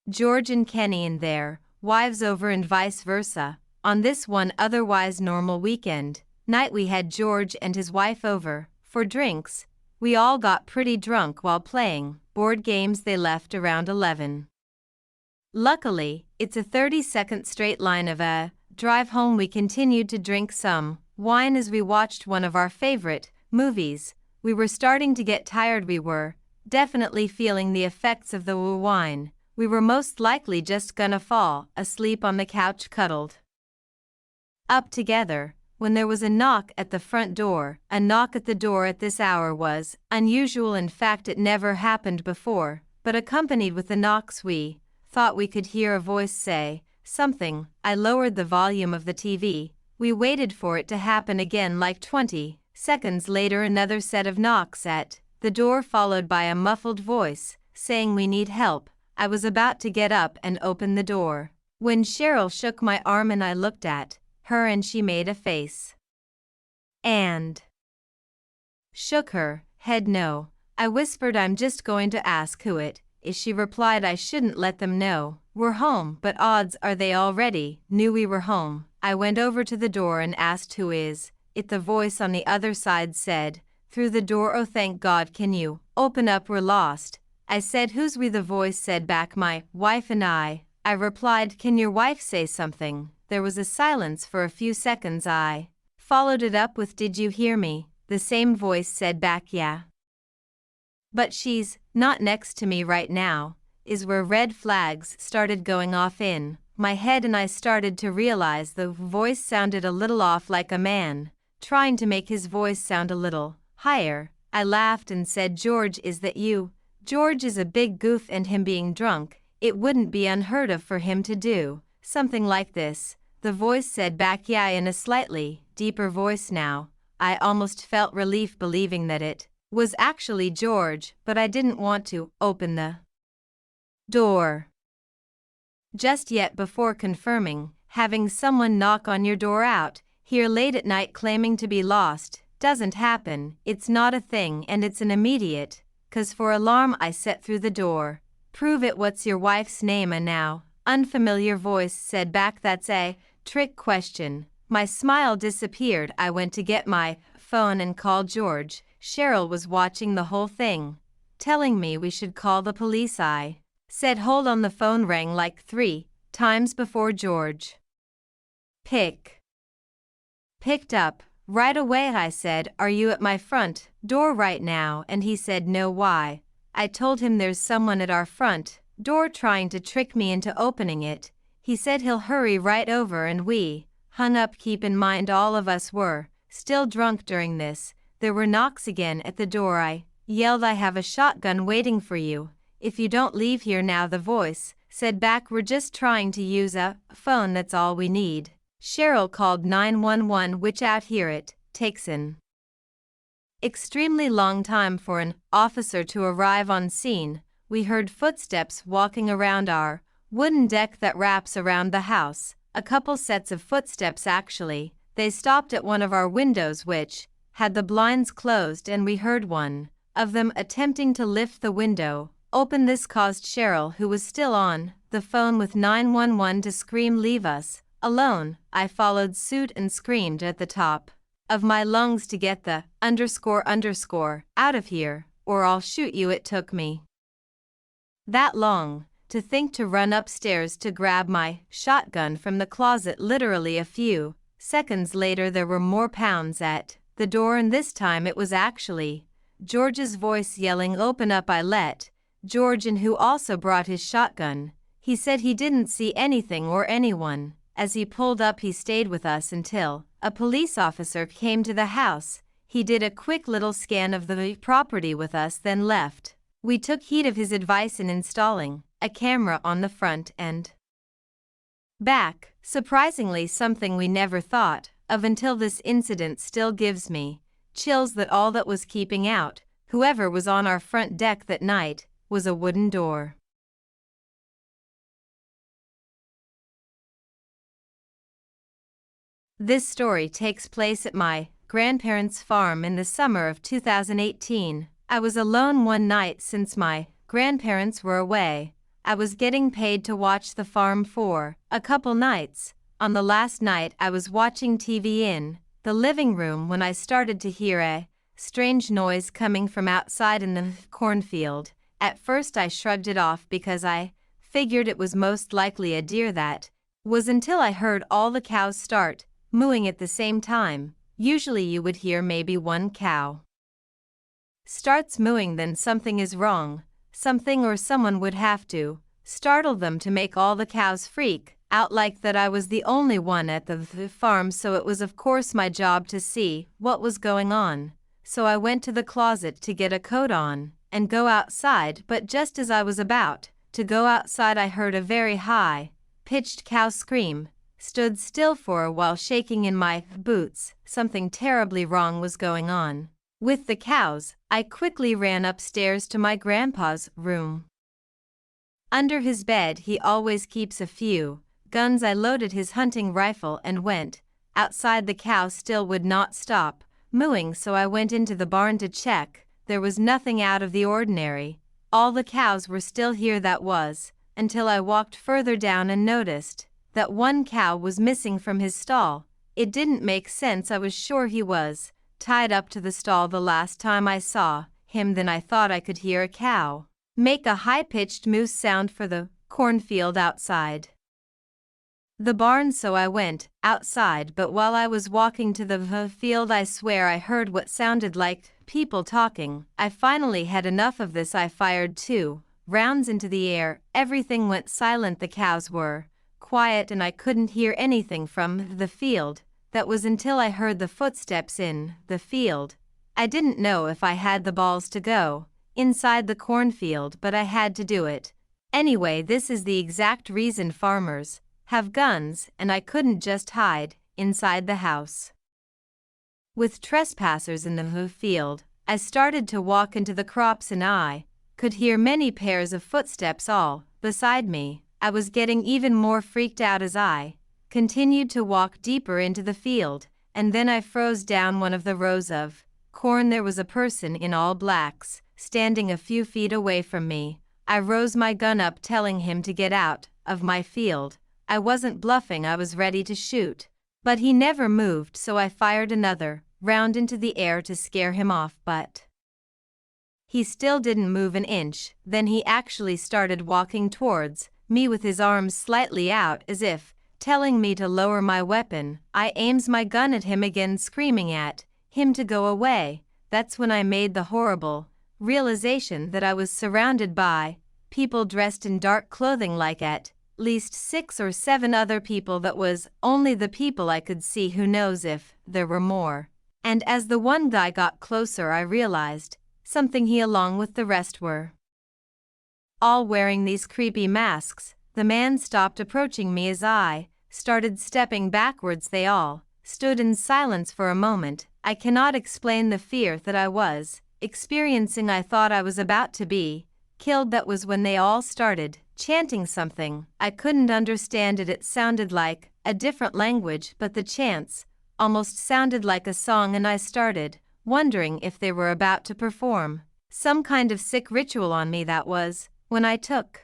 George and Kenny and their wives over and vice versa. On this one otherwise normal weekend night we had George and his wife over for drinks. We all got pretty drunk while playing board games. They left around 11. Luckily, it's a 30-second straight line of a drive home. We continued to drink some wine as we watched one of our favorite movies. We were starting to get tired. We were definitely feeling the effects of the wine. We were most likely just gonna fall asleep on the couch cuddled up together when there was a knock at the front door. A knock at the door at this hour was unusual. In fact, it never happened before, but accompanied with the knocks we thought we could hear a voice say something. I lowered the volume of the TV. We waited for it to happen again. Like 20 seconds later, another set of knocks at the door followed by a muffled voice saying we need help. I was about to get up and open the door when Cheryl shook my arm and I looked at her and she made a face and shook her head no. I whispered, I'm just going to ask who it is. She replied, I shouldn't let them know we're home, but odds are they already knew we were home. I went over to the door and asked who is it. The voice on the other side said through the door, oh thank God, can you open up, we're lost. I said, who's we? The voice said back, my wife and I. I replied, can your wife say something? There was a silence for a few seconds. I followed it up with, did you hear me? The same voice said back, yeah. But she's not next to me right now. Is where red flags started going off in my head and I started to realize the voice sounded a little off, like a man trying to make his voice sound a little higher. I laughed and said, George, is that you? George is a big goof and him being drunk, it wouldn't be unheard of for him to do something like this. The voice said back, yeah, in a slightly deeper voice now. I almost felt relief believing that it was actually George, but I didn't want to open the door just yet before confirming. Having someone knock on your door out here late at night claiming to be lost doesn't happen. It's not a thing, and it's an immediate 'cause for alarm. I set through the door. Prove it, what's your wife's name? A now unfamiliar voice said back, that's a trick question. My smile disappeared. I went to get my phone and called George. Cheryl was watching the whole thing, telling me we should call the police. I said hold on. The phone rang like 3 times before George picked up right away. I said, are you at my front door right now? And he said no. Why? I told him there's someone at our front door trying to trick me into opening it. He said he'll hurry right over, and we hung up. Keep in mind, all of us were still drunk during this. There were knocks again at the door. I yelled, I have a shotgun waiting for you if you don't leave here now. The voice said back, we're just trying to use a phone, that's all we need. Cheryl called 911, which out here it takes an extremely long time for an officer to arrive on scene. We heard footsteps walking around our wooden deck that wraps around the house. A couple sets of footsteps actually. They stopped at one of our windows, which had the blinds closed, and we heard one of them attempting to lift the window open. This caused Cheryl, who was still on the phone with 911, to scream, leave us alone. I followed suit and screamed at the top of my lungs to get the __ out of here, or I'll shoot you. It took me that long to think to run upstairs to grab my shotgun from the closet. Literally a few seconds later there were more pounds at the door, and this time it was actually George's voice yelling, open up. I let George in, who also brought his shotgun. He said he didn't see anything or anyone. As he pulled up, he stayed with us until a police officer came to the house. He did a quick little scan of the property with us, then left. We took heed of his advice in installing a camera on the front and back. Surprisingly, something we never thought of until this incident still gives me chills, that all that was keeping out whoever was on our front deck that night was a wooden door. This story takes place at my grandparents' farm in the summer of 2018. I was alone one night since my grandparents were away. I was getting paid to watch the farm for a couple nights. On the last night I was watching TV in the living room when I started to hear a strange noise coming from outside in the cornfield. At first I shrugged it off because I figured it was most likely a deer that was, until I heard all the cows start mooing at the same time. Usually you would hear maybe one cow starts mooing, then something is wrong. Something or someone would have to startle them to make all the cows freak out like that. I was the only one at the farm, so it was of course my job to see what was going on. So I went to the closet to get a coat on and go outside, but just as I was about to go outside I heard a very high-pitched cow scream, stood still for a while shaking in my boots. Something terribly wrong was going on with the cows. I quickly ran upstairs to my grandpa's room. Under his bed he always keeps a few guns. I loaded his hunting rifle and went outside. The cow still would not stop mooing, so I went into the barn to check. There was nothing out of the ordinary. All the cows were still here. That was until I walked further down and noticed that one cow was missing from his stall. It didn't make sense. I was sure he was tied up to the stall the last time I saw him. Then I thought I could hear a cow make a high-pitched moose sound for the cornfield outside the barn, so I went outside. But while I was walking to the field I swear I heard what sounded like people talking. I finally had enough of this. I fired 2 rounds into the air. Everything went silent. The cows were quiet and I couldn't hear anything from the field. That was until I heard the footsteps in the field. I didn't know if I had the balls to go inside the cornfield, but I had to do it anyway. This is the exact reason farmers have guns, and I couldn't just hide inside the house with trespassers in the field. I started to walk into the crops and I could hear many pairs of footsteps all beside me. I was getting even more freaked out as I continued to walk deeper into the field, and then I froze down one of the rows of corn. There was a person in all blacks standing a few feet away from me. I rose my gun up, telling him to get out of my field. I wasn't bluffing, I was ready to shoot. But he never moved, so I fired another round into the air to scare him off, but he still didn't move an inch. Then he actually started walking towards me with his arms slightly out as if telling me to lower my weapon. I aims my gun at him again, screaming at him to go away. That's when I made the horrible realization that I was surrounded by people dressed in dark clothing, like at least 6 or 7 other people. That was only the people I could see. Who knows if there were more. And as the one guy got closer I realized something. He along with the rest were all wearing these creepy masks. The man stopped approaching me as I started stepping backwards. They all stood in silence for a moment. I cannot explain the fear that I was experiencing. I thought I was about to be killed. That was when they all started chanting something. I couldn't understand it. It sounded like a different language, but the chants almost sounded like a song, and I started wondering if they were about to perform some kind of sick ritual on me. That was when I took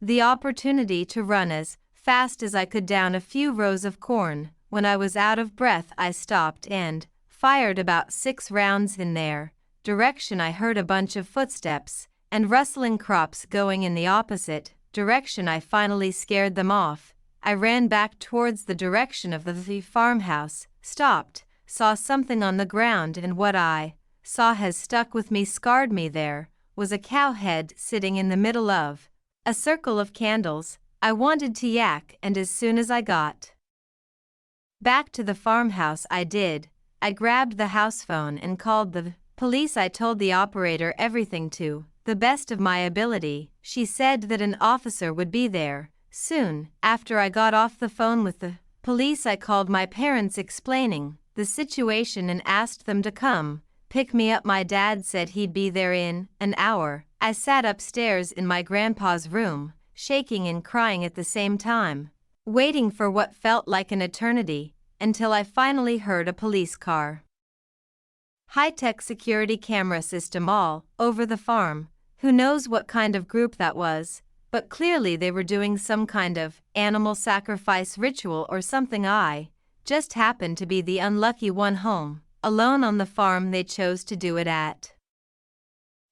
the opportunity to run as fast as I could down a few rows of corn. When I was out of breath I stopped and fired about 6 rounds in their direction. I heard a bunch of footsteps and rustling crops going in the opposite direction. I finally scared them off. I ran back towards the direction of the farmhouse, stopped, saw something on the ground, and what I saw has stuck with me, scarred me. There was a cow head sitting in the middle of a circle of candles. I wanted to yak, and as soon as I got back to the farmhouse I grabbed the house phone and called the police. I told the operator everything to the best of my ability. She said that an officer would be there soon. After I got off the phone with the police I called my parents, explaining the situation, and asked them to come pick me up. My dad said he'd be there in an hour. I sat upstairs in my grandpa's room, shaking and crying at the same time, waiting for what felt like an eternity, until I finally heard a police car. High-tech security camera system all over the farm. Who knows what kind of group that was? but clearly they were doing some kind of animal sacrifice ritual or something. I just happened to be the unlucky one home, alone on the farm they chose to do it at.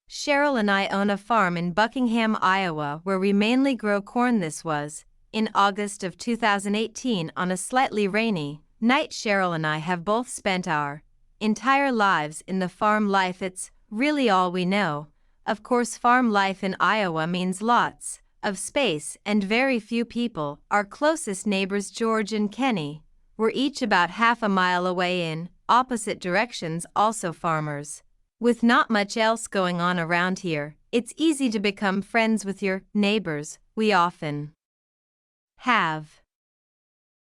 Cheryl and I own a farm in Buckingham, Iowa, where we mainly grow corn. This was in August of 2018 on a slightly rainy night. Cheryl and I have both spent our entire lives in the farm life. It's really all we know. Of course, farm life in Iowa means lots of space and very few people. Our closest neighbors, George and Kenny, were each about half a mile away in opposite directions, also farmers. With not much else going on around here, it's easy to become friends with your neighbors. We often have